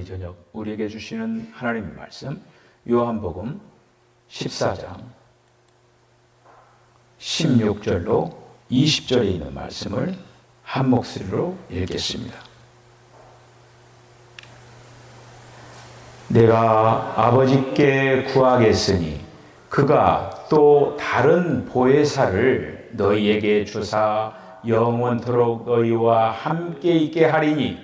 이 저녁 우리에게 주시는 하나님의 말씀, 요한복음 14장 16절로 20절에 있는 말씀을 한 목소리로 읽겠습니다. 내가 아버지께 구하겠으니 그가 또 다른 보혜사를 너희에게 주사 영원토록 너희와 함께 있게 하리니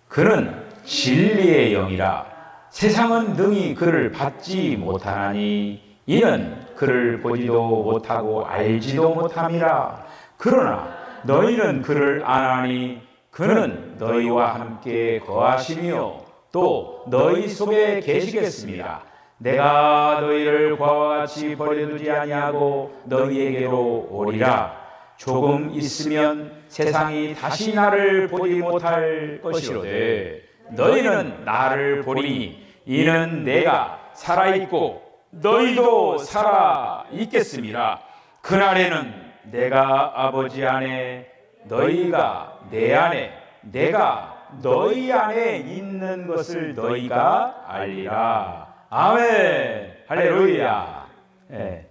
그는 진리의 영이라. 세상은 능히 그를 받지 못하나니 이는 그를 보지도 못하고 알지도 못함이라. 그러나 너희는 그를 아나니 그는 너희와 함께 거하시며 또 너희 속에 계시겠습니다. 내가 너희를 과와 같이 버려두지 아니하고 너희에게로 오리라. 조금 있으면 세상이 다시 나를 보지 못할 것이로되 너희는 나를 보리니 이는 내가 살아있고 너희도 살아있겠습니다. 그날에는 내가 아버지 안에 너희가 내 안에 내가 너희 안에 있는 것을 너희가 알리라. 아멘. 할렐루야. 네.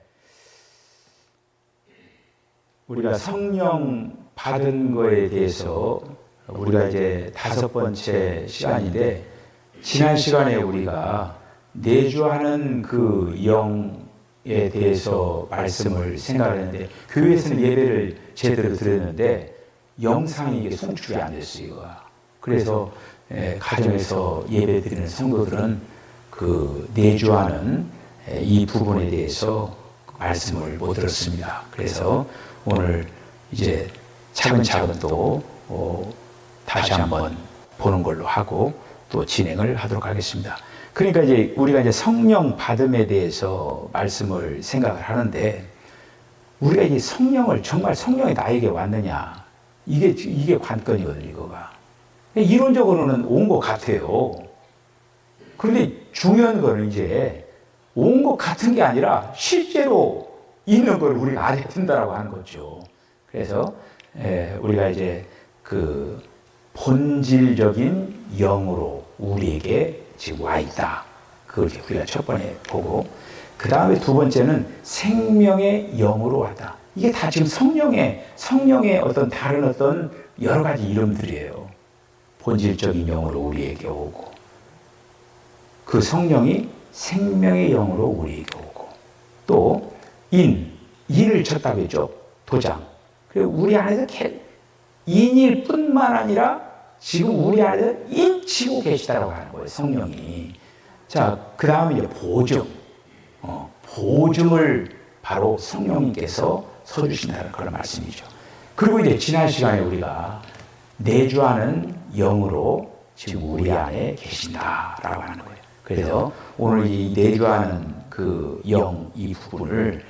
우리가 성령 받은 거에 대해서 우리가 이제 5번째 시간인데, 지난 시간에 우리가 내주하는 그 영에 대해서 말씀을 생각했는데, 교회에서는 예배를 제대로 드렸는데 영상이 이게 송출이 안 됐어요. 그래서 가정에서 예배 드리는 성도들은 그 내주하는 이 부분에 대해서 말씀을 못 들었습니다. 그래서 오늘 이제 차근차근 또 다시 한번 보는 걸로 하고 또 진행을 하도록 하겠습니다. 그러니까 이제 우리가 이제 성령 받음에 대해서 말씀을 생각을 하는데, 우리가 이 성령을 정말 성령이 나에게 왔느냐, 이게 관건이거든요. 이거가 이론적으로는 온 것 같아요. 그런데 중요한 거는 이제 온 것 같은 게 아니라 실제로 있는 걸 우리가 알아야 된다라고 하는 거죠. 그래서 우리가 이제 그 본질적인 영으로 우리에게 지금 와 있다. 그걸 우리가 첫 번째 보고, 그 다음에 두 번째는 생명의 영으로 왔다. 이게 다 지금 성령의 어떤 다른 어떤 여러 가지 이름들이에요. 본질적인 영으로 우리에게 오고, 그 성령이 생명의 영으로 우리에게 오고, 또 인을 쳤다고 했죠. 도장. 그리고 우리 안에서 인일 뿐만 아니라 지금 우리 안에서 인치고 계시다라고 하는 거예요. 성령이. 자, 그 다음에 이제 보증을 바로 성령님께서 서주신다는 그런 말씀이죠. 그리고 이제 지난 시간에 우리가 내주하는 영으로 지금 우리 안에 계신다라고 하는 거예요. 그래서 오늘 이 내주하는 그 영, 이 부분을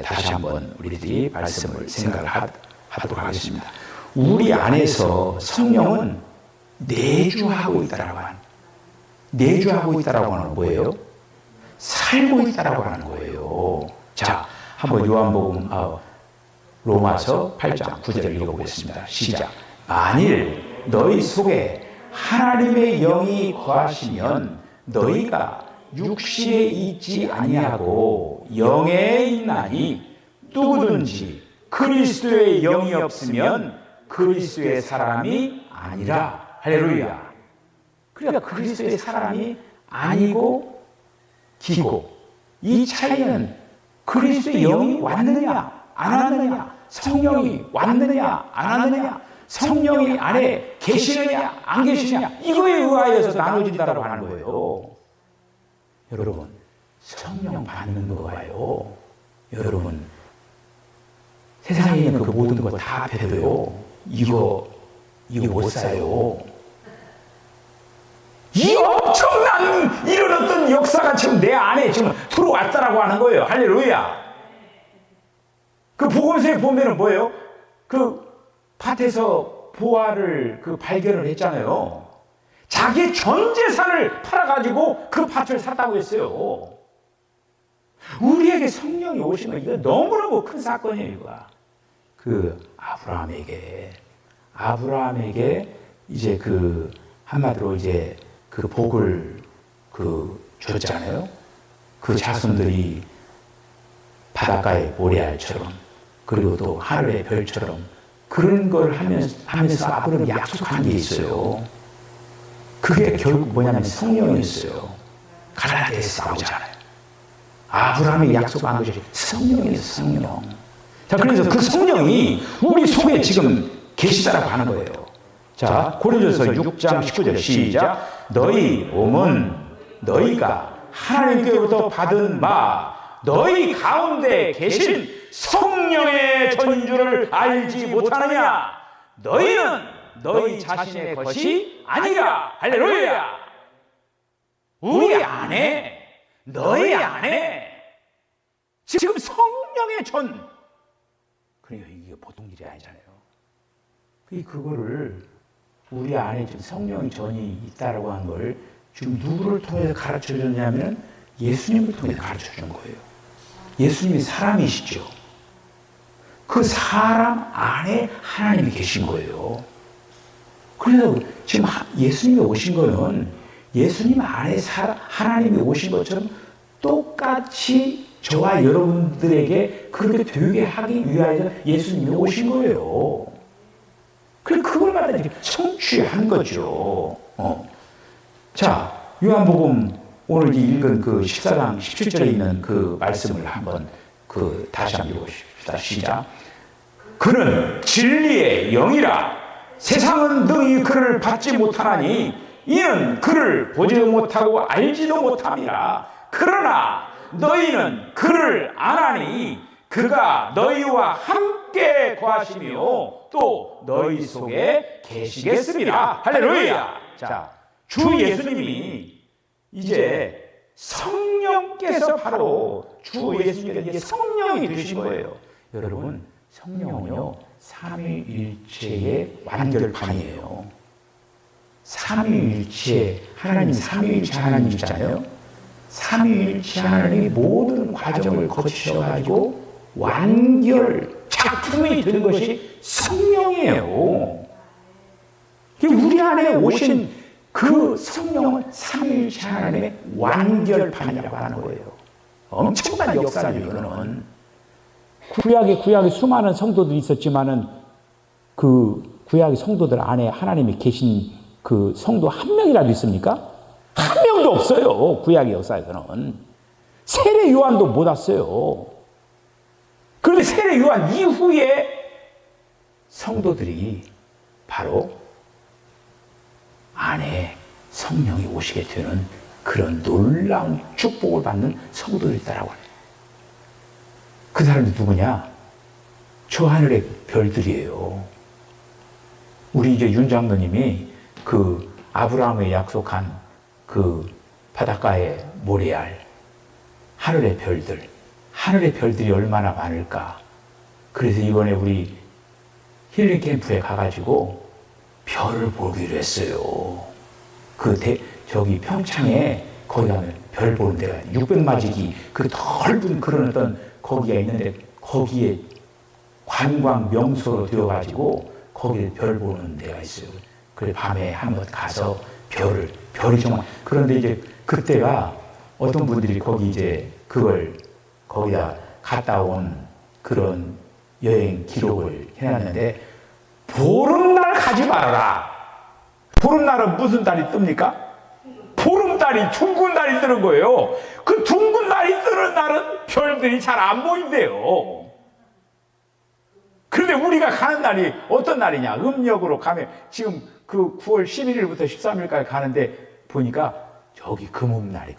다시 한번 우리들이 말씀을 생각을 하도록 하겠습니다. 우리 안에서 성령은 내주하고 있다라고 하는 뭐예요? 살고 있다라고 하는 거예요. 자, 한번 요한복음 로마서 8장 9절을 읽어보겠습니다. 시작. 만일 너희 속에 하나님의 영이 거하시면 너희가 육신에 있지 아니하고 영에 있나니, 누구든지 그리스도의 영이 없으면 그리스도의 사람이 아니라. 할렐루야. 그러니까 그리스도의 사람이 아니고 기고, 이 차이는 그리스도의 영이 왔느냐 안 왔느냐, 성령이 왔느냐 안 왔느냐, 성령이 안에 계시느냐 안 계시느냐, 이거에 의하여서 나눠진다고 하는 거예요. 여러분, 성령 받는 거예요. 여러분, 세상에 있는 그 모든 거 다 배도요, 이거 못 사요. 이 엄청난 이런 어떤 역사가 지금 내 안에 지금 들어왔다라고 하는 거예요. 할렐루야. 그 복음서에 보면은 뭐예요? 그 밭에서 보화를 그 발견을 했잖아요. 자기 전 재산을 팔아가지고 그 밭을 샀다고 했어요. 우리에게 성령이 오신 거, 이거 너무너무 큰 사건이에요. 이거가 그 아브라함에게 이제 그 한마디로 이제 그 복을 줬잖아요. 그 자손들이 바닷가의 모래알처럼 그리고 또 하늘의 별처럼 그런 걸 하면서 아브라함이 약속한 게 있어요. 그게 결국 뭐냐면 성령이었어요. 갈라디아에서 나오잖아요. 아브라함이 약속한 것이 성령이었어요. 성령. 자, 그래서 그 성령이 우리 속에 지금 계시다라고 하는 거예요. 자, 고린도서 6장 19절 시작. 너희 몸은 너희가 하나님께로부터 받은 바 너희 가운데 계신 성령의 전주를 알지 못하느냐. 너희는 너희 자신의 것이 아니라. 할렐루야. 우리 안에, 너희 안에 지금 성령의 전. 그러니까 이게 보통 일이 아니잖아요. 그거를 우리 안에 지금 성령의 전이 있다라고 하는 걸 지금 누구를 통해서 가르쳐 줬냐면 예수님을 통해서 가르쳐 준 거예요. 예수님이 사람이시죠. 그 사람 안에 하나님이 계신 거예요. 그래서 지금 예수님이 오신 거는 예수님 안에 하나님이 오신 것처럼 똑같이 저와 여러분들에게 그렇게 되게 하기 위하여 예수님이 오신 거예요. 그래서 그걸 갖다 이렇게 성취한 거죠. 자, 요한복음 오늘 읽은 그 14장 17절에 있는 그 말씀을 한번 다시 한번 읽어보십시다. 시작. 그는 진리의 영이라. 세상은 너희 그를 받지 못하나니 이는 그를 보지 못하고 알지도 못함이라. 그러나 너희는 그를 아나니 그가 너희와 함께 거하시며 또 너희 속에 계시겠습니다. 할렐루야. 자, 주 예수님이 이제 성령께서 바로 주 예수님께서 성령이 되신 거예요. 여러분, 성령은요 삼위일체의 완결판이에요. 삼위일체 하나님, 삼위일체 하나님이잖아요. 삼위일체 하나님이 모든 과정을 거치셔가지고 완결 작품이 된 것이 성령이에요. 우리 안에 오신 그 성령은 삼위일체 하나님의 완결판이라고 하는 거예요. 엄청난 역사죠. 이거는 구약에 수많은 성도들이 있었지만은 그 구약의 성도들 안에 하나님이 계신 그 성도 한 명이라도 있습니까? 한 명도 없어요. 구약의 역사에서는 세례 요한도 못 왔어요. 그런데 세례 요한 이후에 성도들이 바로 안에 성령이 오시게 되는 그런 놀라운 축복을 받는 성도들이 있다라고 해요. 그 사람이 누구냐? 저 하늘의 별들이에요. 우리 이제 윤 장로님이 그 아브라함에 약속한 그 바닷가의 모래알, 하늘의 별들이 얼마나 많을까. 그래서 이번에 우리 힐링 캠프에 가가지고 별을 보기로 했어요. 저기 평창에 거기 가면 별 보는 데가 600마지기 그 넓은 그런 어떤 거기가 있는데 거기에 관광 명소로 되어가지고 거기에 별 보는 데가 있어요. 그래 밤에 한번 가서 별이 정말. 그런데 이제 그때가 어떤 분들이 거기 이제 그걸 거기다 갔다 온 그런 여행 기록을 해놨는데 보름날 가지 말아라. 보름날은 무슨 달이 뜹니까? 보름달이 둥근 달이 뜨는 거예요. 그 둥근 달이 뜨는 날은 별들이 잘 안 보인대요. 그런데 우리가 가는 날이 어떤 날이냐? 음력으로 가면 지금 그 9월 11일부터 13일까지 가는데 보니까 저기 금음날.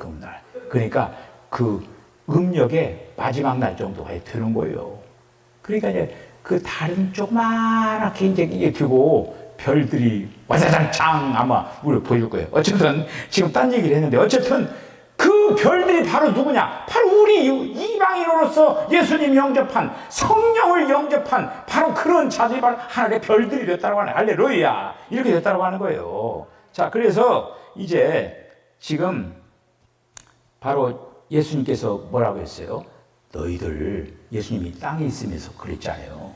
그러니까 그 음력의 마지막 날 정도가 되는 거예요. 그러니까 이제 그 달은 조그맣게 이제 되고 별들이 와자장창 아마 우리 보일 거예요. 어쨌든 지금 딴 얘기를 했는데 어쨌든 그 별들이 바로 누구냐? 바로 우리 이방인으로서 예수님 영접한 성령을 영접한 바로 그런 자들이 바로 하늘의 별들이 됐다고 하는. 할렐루야. 이렇게 됐다고 하는 거예요. 자, 그래서 이제 지금 바로 예수님께서 뭐라고 했어요? 너희들, 예수님이 땅에 있으면서 그랬잖아요.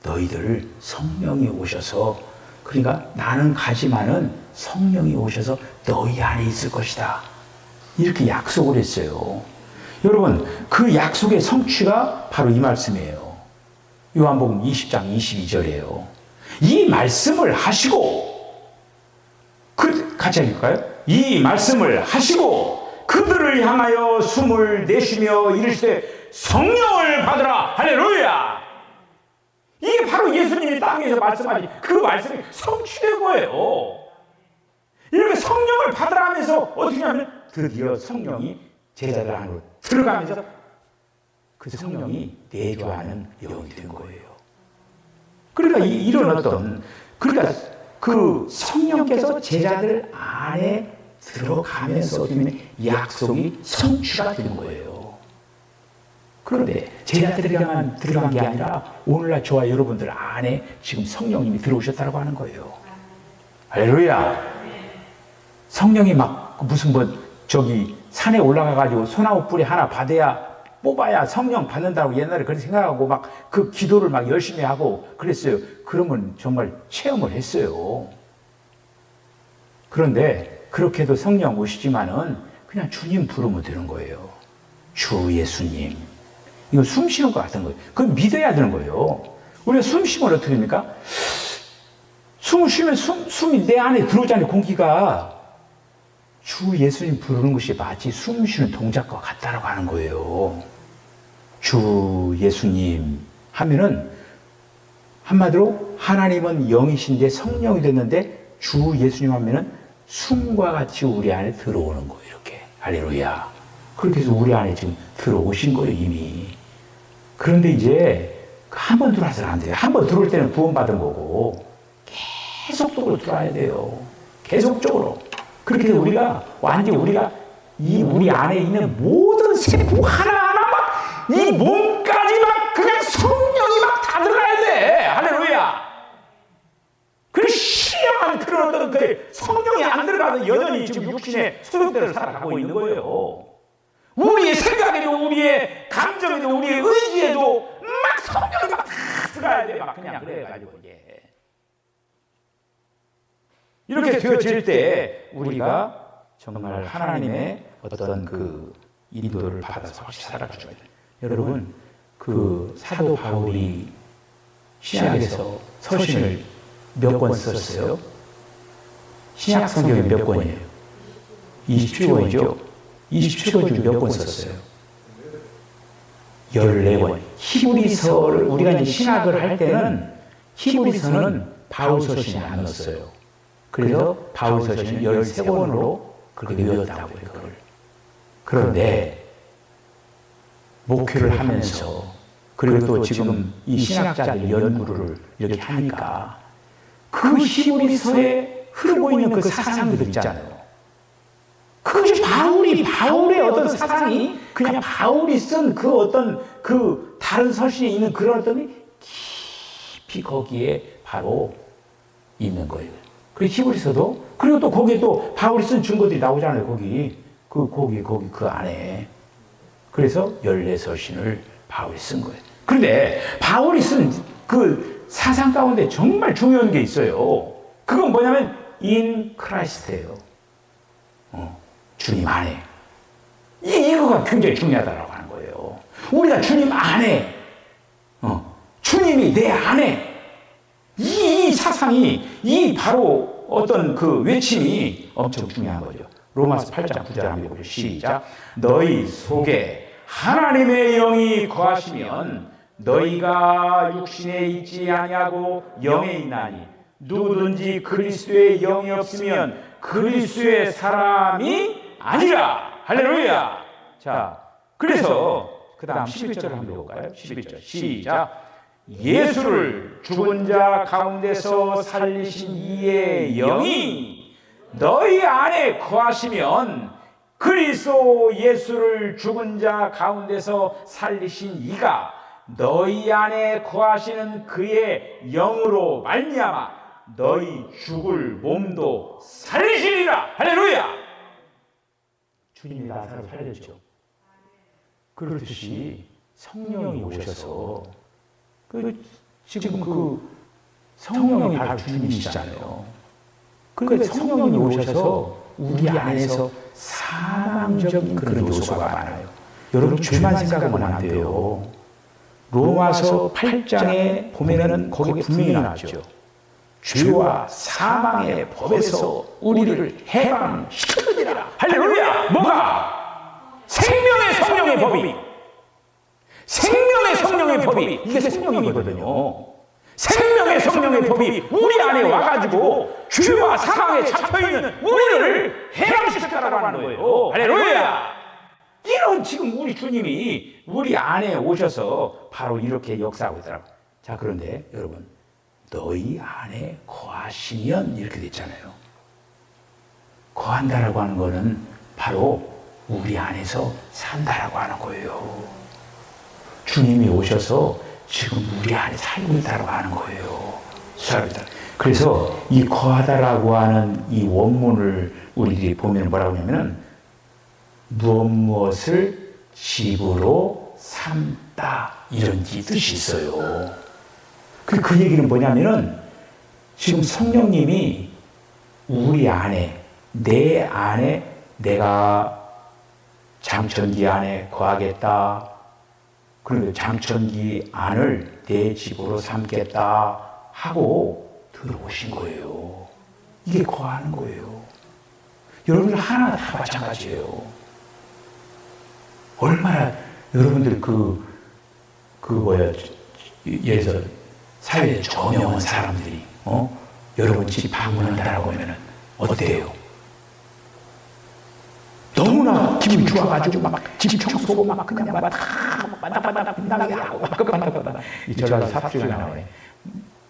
너희들 성령이 오셔서 그러니까 나는 가지만은 성령이 오셔서 너희 안에 있을 것이다. 이렇게 약속을 했어요. 여러분, 그 약속의 성취가 바로 이 말씀이에요. 요한복음 20장 22절이에요. 이 말씀을 하시고, 같이 해볼까요? 이 말씀을 하시고 그들을 향하여 숨을 내쉬며 이르시되 성령을 받으라. 할렐루야. 이게 바로 예수님이 땅에서 말씀하신 그 말씀이 성취된 거예요. 이렇게 성령을 받으라 하면서 어떻게 하면 드디어 성령이 제자들 안으로 들어가면서 그 성령이 내주하는 영이 된 거예요. 그러니까 이런 어떤, 그러니까 그 성령께서 제자들 안에 들어가면서 약속이 성취가 된 거예요. 그런데 제자들에게만 들어간 게 아니라 오늘날 저와 여러분들 안에 지금 성령님이 들어오셨다고 하는 거예요. 할렐루야. 성령이 막 무슨 저기 산에 올라가가지고 소나무 뿌리 하나 뽑아야 성령 받는다고 옛날에 그렇게 생각하고 막 그 기도를 막 열심히 하고 그랬어요. 그러면 정말 체험을 했어요. 그런데 그렇게도 성령 오시지만은 그냥 주님 부르면 되는 거예요. 주 예수님. 이거 숨 쉬는 것 같은 거예요. 그걸 믿어야 되는 거예요. 우리가 숨 쉬면 어떻게 됩니까? 숨을 쉬면 숨이 내 안에 들어오잖아요. 공기가. 주 예수님 부르는 것이 마치 숨 쉬는 동작과 같다라고 하는 거예요. 주 예수님 하면은 한마디로 하나님은 영이신데 성령이 됐는데 주 예수님 하면은 숨과 같이 우리 안에 들어오는 거예요. 이렇게. 할렐루야. 그렇게 해서 우리 안에 지금 들어오신 거예요. 이미. 그런데 이제 한 번 들어와서는 안 돼요. 한 번 들어올 때는 구원받은 거고 계속적으로 들어와야 돼요. 계속적으로. 그렇게 해서 우리가 우리 안에 있는 모든 세포 하나하나 막 이 몸까지 막 그냥 성령이 막 다 들어가야 돼. 할렐루야. 그 신령한 그런 어떤 그 성령이 안 들어가도 여전히 지금 육신의 소욕대로 살아가고 있는 거예요. 우리의 생각에도 우리의 감정에도 우리의 의지에도 막 성령이 막 다 들어가야 돼. 막 그냥 그래가지고 이게. 이렇게 되어질 때 우리가 정말 하나님의 어떤 그 인도를 받아서 확실히 살아가줘야 돼요. 여러분, 그 사도 바울이 신약에서 서신을 몇 권 썼어요? 신약 성경이 몇 권이에요? 27권이죠? 27권 중에 몇 권 썼어요? 14권. 히브리서를 우리가 이제 신학을 할 때는 히브리서는 바울 서신이 안 넣었어요. 그래서 바울 서신을 13권으로 그렇게 외웠다고 해요. 그걸. 그런데 목회를 하면서 그리고 또 지금 이 신학자들 연구를 이렇게 하니까 그 히브리서에 흐르고 있는 그 사상들 있잖아요. 그것이 바울의 어떤 사상이 그냥 바울이 쓴 그 어떤 그 다른 서신에 있는 그런 어떤 깊이 거기에 바로 있는 거예요. 그리고 히브리서도 그리고 또 거기에 또 바울이 쓴 증거들이 나오잖아요. 거기 그 안에. 그래서 14서신을 바울이 쓴 거예요. 그런데 바울이 쓴 그 사상 가운데 정말 중요한 게 있어요. 그건 뭐냐면 in Christ예요. 주님 안에. 이거가 굉장히 중요하다고 하는 거예요. 우리가 주님 안에, 주님이 내 안에, 이 사상이, 바로 어떤 그 외침이 엄청 중요한 거죠. 로마서 8장 9절 한번 보죠. 시작. 너희 속에 하나님의 영이 거하시면 너희가 육신에 있지 아니하고 영에 있나니 누구든지 그리스도의 영이 없으면 그리스도의 사람이 아니라. 할렐루야. 자, 그래서 그 다음 11절 한번 볼까요? 11절 시작. 예수를 죽은 자 가운데서 살리신 이의 영이 너희 안에 거하시면 그리스도 예수를 죽은 자 가운데서 살리신 이가 너희 안에 거하시는 그의 영으로 말미암아 너희 죽을 몸도 살리시리라. 할렐루야. 주님이 나사로를 살렸죠. 그렇듯이 성령이 오셔서 지금 성령이 바로 주님이시잖아요. 그러니까 성령님이 오셔서 우리 안에서 사망적인 그런 요소가 많아요. 여러분 죄만 생각하면 안 돼요. 로마서 8장에 보면은 거기 분명히 나왔죠. 죄와 사망의 법에서 우리를 해방시키느니라. 할렐루야! 뭐가? 생명의 성령의 법이. 생명의 성령의 법이. 이게 생명이거든요. 생명의 성령의 법이 우리 안에 와가지고 죄와 사망에 잡혀있는 우리를 해방시켰다라고 하는 거예요. 할렐루야! 이런 지금 우리 주님이 우리 안에 오셔서 바로 이렇게 역사하고 있더라고요. 자, 그런데 여러분, 너희 안에 거하시면 이렇게 됐잖아요. 거한다라고 하는 거는 바로 우리 안에서 산다라고 하는 거예요. 주님이 오셔서 지금 우리 안에 살고 있다고 하는 거예요. 그래서 이 거하다라고 하는 이 원문을 우리들이 보면 뭐라고 하냐면은 무엇을 집으로 삼다 이런 뜻이 있어요. 그 얘기는 뭐냐면은 지금 성령님이 우리 안에 내 안에 내가 장천기 안에 거하겠다. 그리고 장천기 안을 내 집으로 삼겠다 하고 들어오신 거예요. 이게 거하는 거예요. 여러분들 하나 다 마찬가지예요. 얼마나 여러분들 예를 들어서 사회에 저명한 사람들이 여러분 집 방문한다라고 하면은 어때요? 너무나 기분 좋아가지고 막 집 청소고 막 그냥 막 바닥바닥 빛나게 하고 이 전라도 삽수가 나오네.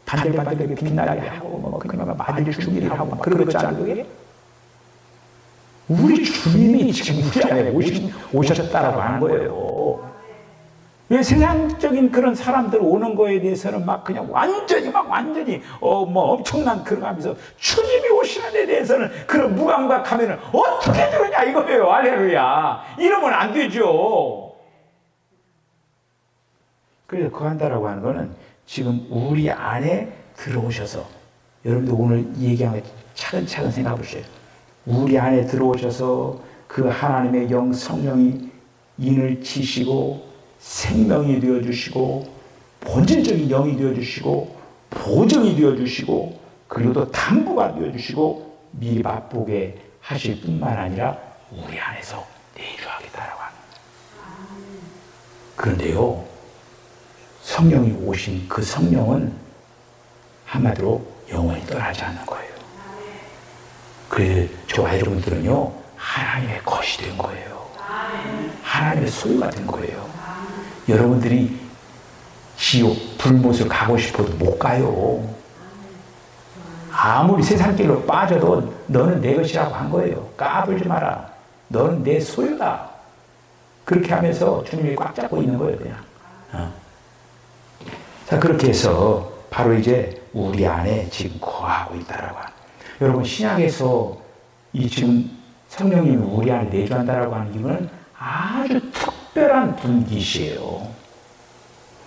반들반들 빛나게 하고 뭐 그냥 마들 준비를 하고 막 그런 거 있잖아요. 그게 우리 주님이 지금 우리 안에 오셨다라고 하는 거예요. 왜 세상적인 그런 사람들 오는 거에 대해서는 막 그냥 완전히 뭐 엄청난 그런 하면서 주님이 오시는 데 대해서는 그런 무감각하면은 어떻게 되느냐 이거예요. 할렐루야. 이러면 안 되죠. 그래서 거한다라고 하는 거는 지금 우리 안에 들어오셔서 여러분들 오늘 얘기한 거 차근차근 생각해 보세요. 우리 안에 들어오셔서 그 하나님의 영 성령이 인을 치시고 생명이 되어주시고 본질적인 영이 되어주시고 보정이 되어주시고 그리고 또 담보가 되어주시고 미리 맛보게 하실 뿐만 아니라 우리 안에서 내주하겠다라고 하는 거예요. 그런데요, 성령이 오신 그 성령은 한마디로 영원히 떠나지 않는 거예요. 그래서 저와 여러분들은요 하나님의 것이 된 거예요. 하나님의 소유가 된 거예요. 여러분들이 지옥 불못을 가고 싶어도 못 가요. 아무리 세상 길로 빠져도 너는 내 것이라고 한 거예요. 까불지 마라. 너는 내 소유다. 그렇게 하면서 주님이 꽉 잡고 있는 거예요. 그냥. 자, 그렇게 해서 바로 이제 우리 안에 지금 거하고 있다라고 하는. 여러분 신약에서 이 지금 성령님이 우리 안에 내주한다라고 하는 이유는 아주 특별한 분기시예요.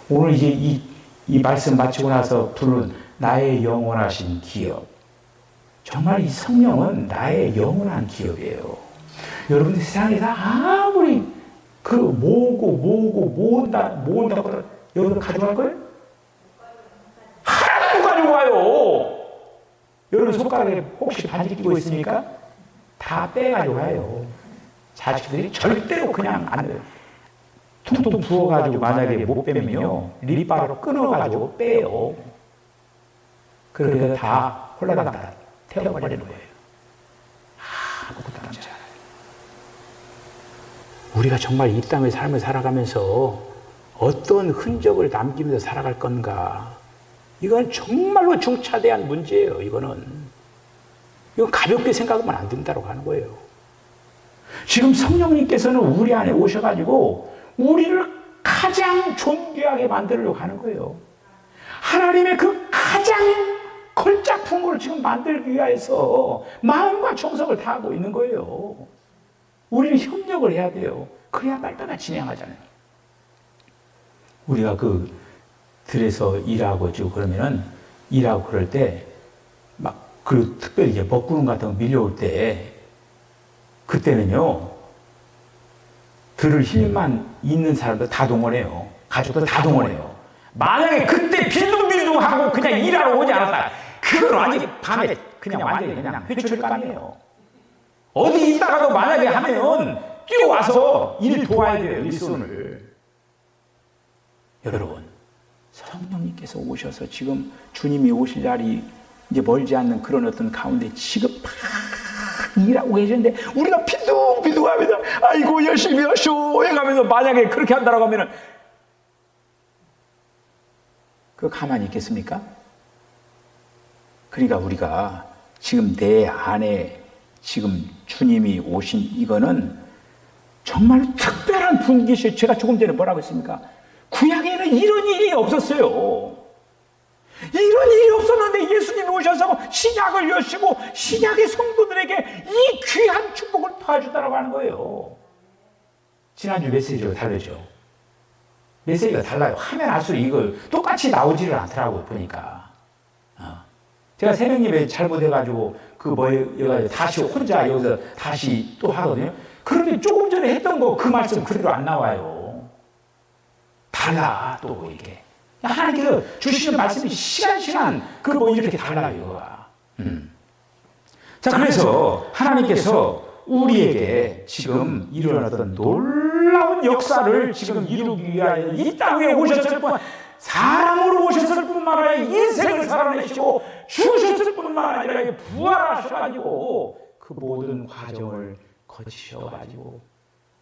오늘 이제 이 말씀 마치고 나서 부른 나의 영원하신 기업. 정말 이 성령은 나의 영원한 기업이에요. 여러분들 세상에서 아무리 모은다고 여러분 가져갈 거예요? 하나도 못 가지고 가요. 여러분 손가락에 혹시 반지 끼고 있습니까? 다 빼가지고 가요. 자식들이 절대로 그냥 안 돼요. 퉁퉁 부어가지고 만약에 못 빼면요 립바로 끊어가지고 빼요. 그래서 다 홀라당 태워버리는 거예요. 아무것도 남지 않아요. 우리가 정말 이 땅의 삶을 살아가면서 어떤 흔적을 남기면서 살아갈 건가, 이건 정말로 중차대한 문제예요. 이건 가볍게 생각하면 안 된다고 하는 거예요. 지금 성령님께서는 우리 안에 오셔가지고 우리를 가장 존귀하게 만들려고 하는 거예요. 하나님의 그 가장 걸작품을 지금 만들기 위해서 마음과 정성을 다하고 있는 거예요. 우리는 협력을 해야 돼요. 그래야 말다가 진행하잖아요. 우리가 그 들에서 일하고 쭉 그러면은 일하고 그럴 때, 막, 그 특별히 이제 먹구름 같은 거 밀려올 때, 그때는요, 들을 힘만 있는 사람들 다 동원해요. 가족들 다 동원해요. 만약에 그때 빌둥빌둥하고 그냥 일하러 오지 않았다. 그건 완전히 밤에 그냥 완전히 그냥 회초리감이에요. 어디 있다가도 만약에 하면 뛰어와서 일 도와야 돼요. 일손을. 여러분, 성령님께서 오셔서 지금 주님이 오실 날이 이제 멀지 않는 그런 어떤 가운데 지금 막 일하고 계시는데 우리가 비둥비둥하면서 아이고 열심히 하쇼 해가면서 만약에 그렇게 한다고 하면은 그거 가만히 있겠습니까? 그러니까 우리가 지금 내 안에 지금 주님이 오신 이거는 정말 특별한 분기시. 제가 조금 전에 뭐라고 했습니까? 구약에는 이런 일이 없었어요. 이런 일이 없었는데 예수님이 오셔서 신약을 여시고 신약의 성도들에게 이 귀한 축복을 도와주다라고 하는 거예요. 지난주 메시지가 다르죠. 메시지가 달라요. 하면 할수록 이걸 똑같이 나오지를 않더라고요. 보니까. 제가 새벽 예배 잘못해가지고 여기가 다시 혼자 여기서 다시 또 하거든요. 그런데 조금 전에 했던 거 그 말씀 그대로 안 나와요. 달라 또 이게. 하나님께서 주시는 말씀이 시간 이렇게 달라요. 이거가. 자, 그래서 하나님께서 우리에게 지금 일어났던 놀라운 역사를 지금 이루기 위하여 이 땅에 오셨을 뿐, 사람으로 오셨을 뿐만 아니라 인생을 살아내시고 죽으셨을 뿐만 아니라 부활하셔가지고 그 모든 과정을 거치셔가지고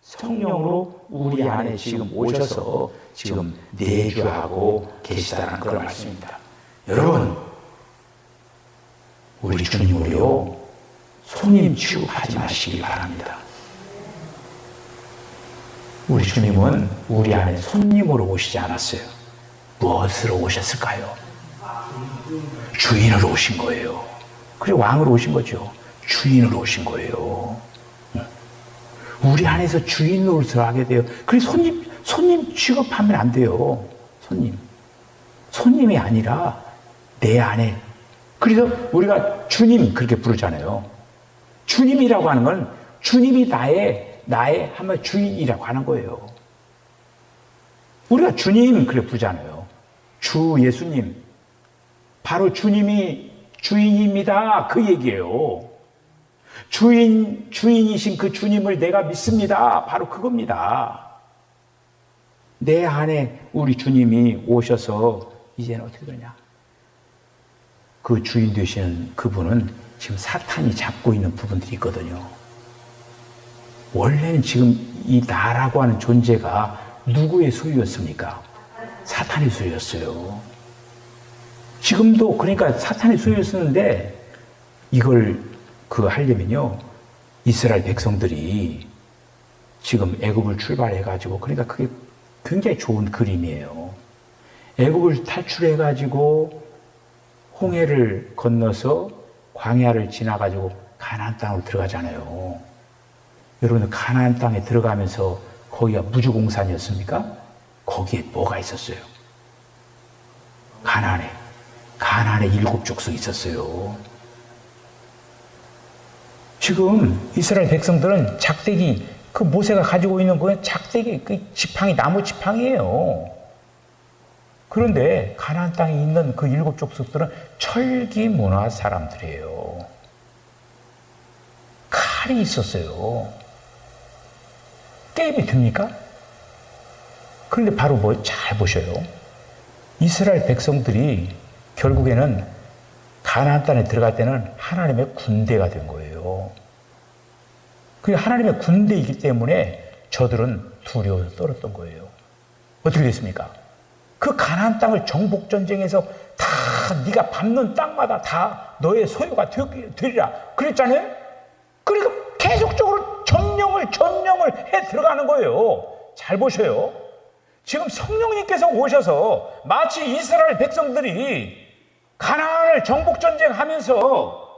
성령으로 우리 안에 지금 오셔서 지금 내주하고 계시다는 그런 말씀입니다. 여러분, 우리 주님으로요 손님 취급하지 마시기 바랍니다. 우리 주님은 우리 안에 손님으로 오시지 않았어요. 무엇으로 오셨을까요? 주인으로 오신 거예요. 그래, 왕으로 오신 거죠. 주인으로 오신 거예요. 우리 안에서 주인 노릇을 하게 돼요. 그래서 손님 취급하면 안 돼요. 손님이 아니라 내 안에. 그래서 우리가 주님 그렇게 부르잖아요. 주님이라고 하는 건 주님이 나의 한번 주인이라고 하는 거예요. 우리가 주님 그렇게 부르잖아요. 주 예수님. 바로 주님이 주인입니다. 그 얘기예요. 주인이신 그 주님을 내가 믿습니다. 바로 그겁니다. 내 안에 우리 주님이 오셔서 이제는 어떻게 되냐? 그 주인 되시는 그분은 지금 사탄이 잡고 있는 부분들이 있거든요. 원래는 지금 이 나라고 하는 존재가 누구의 소유였습니까? 사탄의 소유였어요. 지금도 그러니까 사탄의 소유였었는데 이걸 하려면요, 이스라엘 백성들이 지금 애굽을 출발해가지고, 그러니까 그게 굉장히 좋은 그림이에요. 애굽을 탈출해가지고 홍해를 건너서 광야를 지나가지고 가나안 땅으로 들어가잖아요. 여러분, 가나안 땅에 들어가면서 거기가 무주공산이었습니까? 거기에 뭐가 있었어요? 가나안에 7 족속이 있었어요. 지금 이스라엘 백성들은 작대기, 그 모세가 가지고 있는 그 작대기, 그 지팡이, 나무 지팡이에요. 그런데 가나안 땅에 있는 그 7 족속들은 철기 문화 사람들이에요. 칼이 있었어요. 게임이 됩니까? 그런데 바로 잘 보셔요. 이스라엘 백성들이 결국에는 가나안 땅에 들어갈 때는 하나님의 군대가 된 거예요. 그 하나님의 군대이기 때문에 저들은 두려워서 떨었던 거예요. 어떻게 됐습니까? 그 가나안 땅을 정복 전쟁에서 다 네가 밟는 땅마다 다 너의 소유가 되리라 그랬잖아요. 그러니까 계속적으로 점령을 해 들어가는 거예요. 잘 보셔요. 지금 성령님께서 오셔서 마치 이스라엘 백성들이 가나안을 정복 전쟁하면서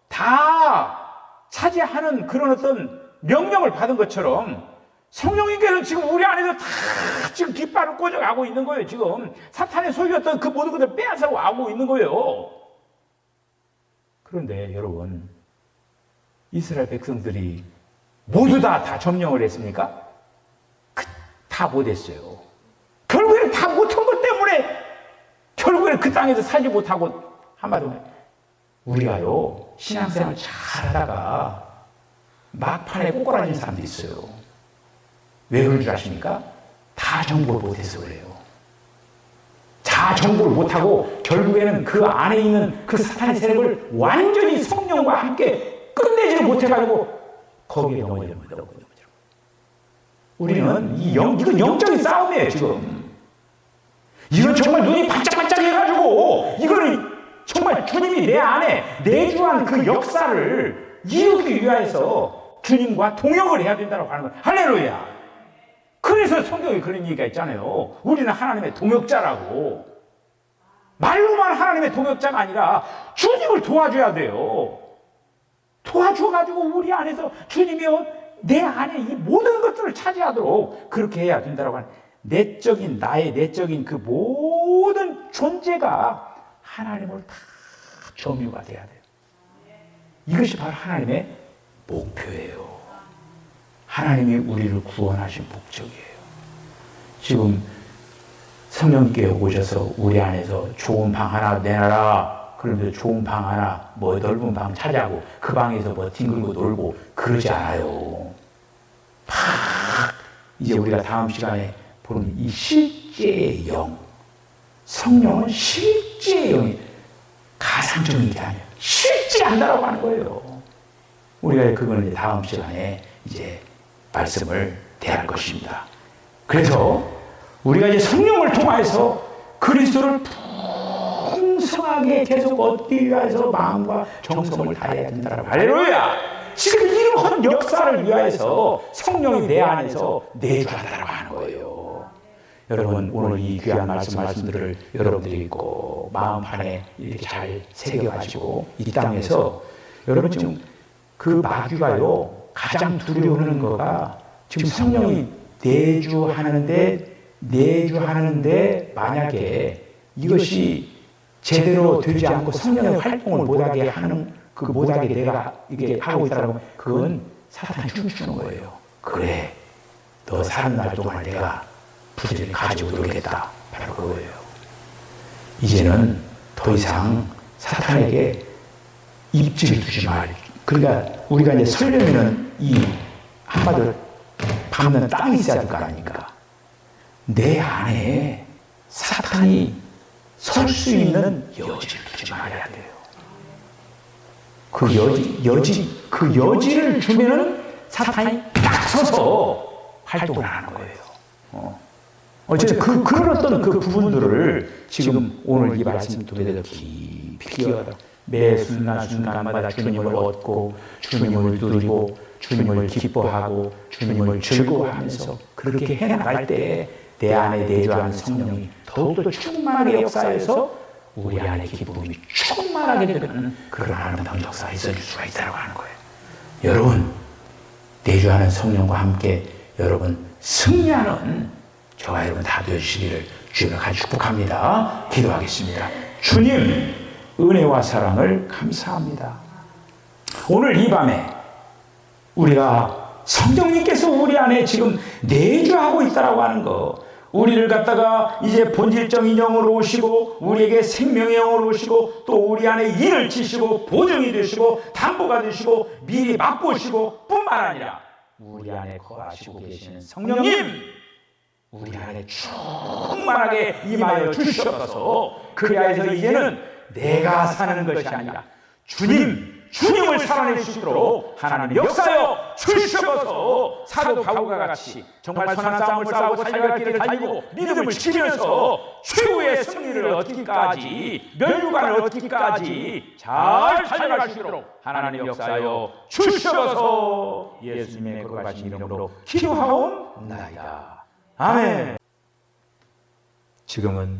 다 차지하는 그런 어떤 명령을 받은 것처럼 성령님께서 지금 우리 안에서 다 지금 깃발을 꽂아가고 있는 거예요. 지금 사탄의 소유였던 그 모든 것을 빼앗아 가고 있는 거예요. 그런데 여러분, 이스라엘 백성들이 모두 다 점령을 했습니까? 다 못했어요. 결국에는 다 못한 것 때문에 결국에는 그 땅에서 살지 못하고, 한마디로 우리가요 신앙생활 잘 하다가 막판에 꼬꾸라진 사람도 있어요. 왜 그런 줄 아십니까? 다 정복을 못해서 그래요. 다 정복을 못하고 결국에는 그 안에 있는 그 사탄의 세력을 완전히 성령과 함께 끝내지를 못해가지고 거기에 넘어지는 거예요. 우리는 이건 영적인 싸움이에요. 지금 이건 정말 눈이 반짝반짝 해가지고 이거는 정말 주님이 내 안에 내주한 그 역사를 이루기 위해서 주님과 동역을 해야 된다고 하는 거예요. 할렐루야. 그래서 성경에 그런 얘기가 있잖아요. 우리는 하나님의 동역자라고. 말로만 하나님의 동역자가 아니라 주님을 도와줘야 돼요. 도와줘가지고 우리 안에서 주님이요 내 안에 이 모든 것들을 차지하도록 그렇게 해야 된다고 하는, 내적인 나의 내적인 그 모든 존재가 하나님을 다 점유가 돼야 돼요. 이것이 바로 하나님의 목표예요. 하나님이 우리를 구원하신 목적이에요. 지금 성령님께 오셔서 우리 안에서 좋은 방 하나 내놔라. 그러면서 좋은 방 하나, 뭐 넓은 방 차지하고 그 방에서 뭐 뒹굴고 놀고 그러지 않아요. 이제 우리가 다음 시간에 보는 이 실제의 영, 성령은 실제의 영이 가상적인 게 아니에요. 실제한다라고 하는 거예요. 우리가 그거는 다음 시간에 이제 말씀을 대할 것입니다. 그래서 우리가 이제 성령을 통해서 그리스도를 풍성하게 계속 얻기 위해서 마음과 정성을 다해야 된다라고. 할렐루야! 지금 이러한 역사를 위하여서 성령이 내 안에서 내주한다라고 하는 거예요. 여러분, 오늘 이 귀한 말씀들을 여러분들이 꼭 마음판에 이렇게 잘 새겨가지고 이 땅에서 여러분 지금 그 마귀가요 가장 두려워하는 거가 지금 성령이 내주하는데 만약에 이것이 제대로 되지 않고 성령의 활동을 못하게 하는 그 못하게 내가 이게 하고 있다고 하면 그건 사탄이 춤추는 거예요. 그래, 너 사는 날 동안 내가 부지런히 가지고 놀겠다. 바로 그거예요. 이제는 더 이상 사탄에게 입지를 두지 말. 그러니까 우리가 이제 설령에는 이 한마디로 밟는 땅이 있어야 될 거 아닙니까? 내 안에 사탄이 설 수 있는 여지를 두지 말아야 돼요. 그 여지를 주면은 사탄이 딱 서서 활동을 하는 거예요. 어쨌든 그런 어떤 그 부분들을 지금 오늘 이 말씀 통해서 깊이 기억하다. 매 순간마다 주님을 얻고 주님을 누리고 주님을 기뻐하고 주님을 즐거워하면서 그렇게 해나갈 때 내 안에 내주하는 성령이 더욱더 충만하게 역사해서 우리 안에 기쁨이 충만하게 되는 그런 아름다운 역사가 있어질 수가 있다고 하는 거예요. 여러분, 내주하는 성령과 함께 여러분 승리하는 저와 여러분 다 되시기를 주님을 간절히 축복합니다. 기도하겠습니다. 주님, 은혜와 사랑을 감사합니다. 오늘 이 밤에 우리가 성령님께서 우리 안에 지금 내주하고 있다라고 하는 거, 우리를 갖다가 이제 본질적인 영으로 오시고 우리에게 생명의 영으로 오시고 또 우리 안에 인을 치시고 보증이 되시고 담보가 되시고 미리 맛보시고 뿐만 아니라 우리 안에 거하시고 계시는 성령님, 우리 안에 충만하게 임하여 주셔서 그리하여서 이제는 내가 사는 것이 아니라 주님을 살아낼 수 있도록 하나님 역사여 주셔서 사도 바울과 같이 정말 선한 싸움을 싸우고 살려갈 길을 달리고 믿음을 지키면서 최후의 승리를 얻기까지 멸류관을 얻기까지 잘 달려갈 수 있도록 하나님 역사여 주셔서 예수님의 거룩하신 이름으로 기도하옵나이다. 아멘. 지금은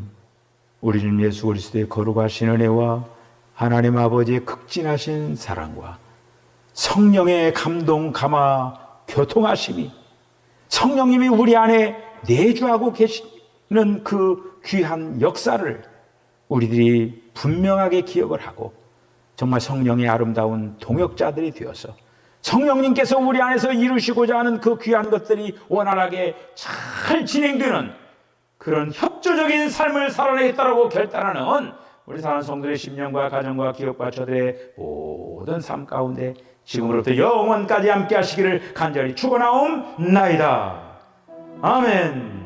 우리 주님 예수 그리스도의 거룩하신 은혜와 하나님 아버지의 극진하신 사랑과 성령의 감동 감화 교통하심이 성령님이 우리 안에 내주하고 계시는 그 귀한 역사를 우리들이 분명하게 기억을 하고 정말 성령의 아름다운 동역자들이 되어서 성령님께서 우리 안에서 이루시고자 하는 그 귀한 것들이 원활하게 잘 진행되는 그런 협조적인 삶을 살아내겠다라고 결단하는 우리 사랑하는 성도들의 심령과 가정과 기업과 저들의 모든 삶 가운데 지금으로부터 영원까지 함께 하시기를 간절히 축원하옵나이다. 아멘.